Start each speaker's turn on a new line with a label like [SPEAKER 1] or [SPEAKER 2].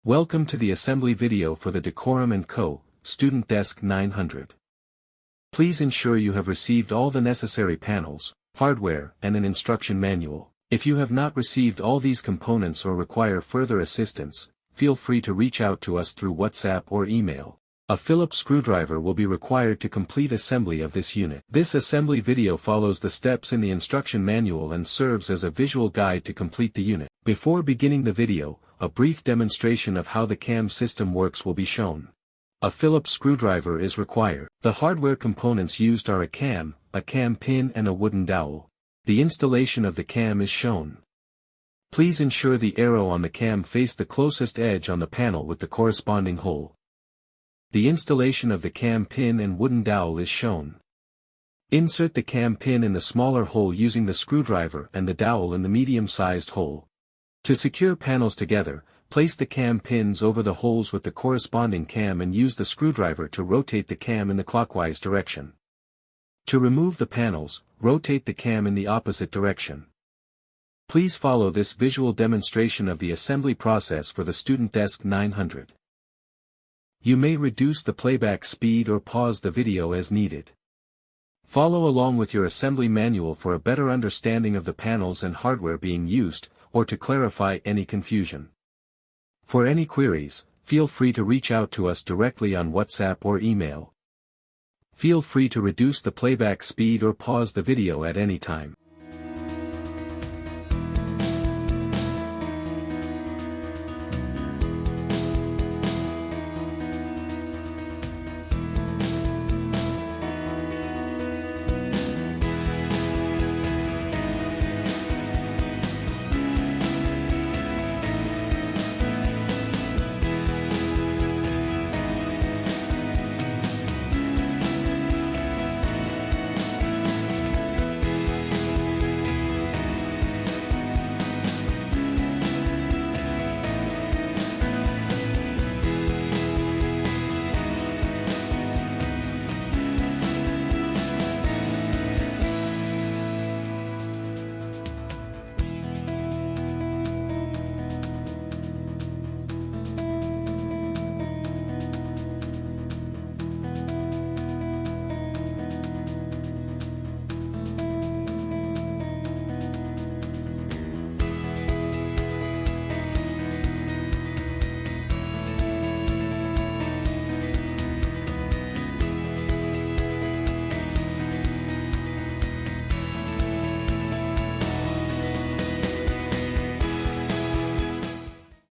[SPEAKER 1] Welcome to the assembly video for the Decorum Co. Student Desk 900. Please ensure you have received all the necessary panels, hardware, and an instruction manual. If you have not received all these components or require further assistance, feel free to reach out to us through WhatsApp or email. A Phillips screwdriver will be required to complete assembly of this unit. This assembly video follows the steps in the instruction manual and serves as a visual guide to complete the unit. Before beginning the video, a brief demonstration of how the cam system works will be shown. A Phillips screwdriver is required. The hardware components used are a cam pin and a wooden dowel. The installation of the cam is shown. Please ensure the arrow on the cam face the closest edge on the panel with the corresponding hole. The installation of the cam pin and wooden dowel is shown. Insert the cam pin in the smaller hole using the screwdriver and the dowel in the medium-sized hole. To secure panels together, place the cam pins over the holes with the corresponding cam and use the screwdriver to rotate the cam in the clockwise direction. To remove the panels, rotate the cam in the opposite direction. Please follow this visual demonstration of the assembly process for the Student Desk 900. You may reduce the playback speed or pause the video as needed. Follow along with your assembly manual for a better understanding of the panels and hardware being used, or to clarify any confusion. For any queries, feel free to reach out to us directly on WhatsApp or email. Feel free to reduce the playback speed or pause the video at any time.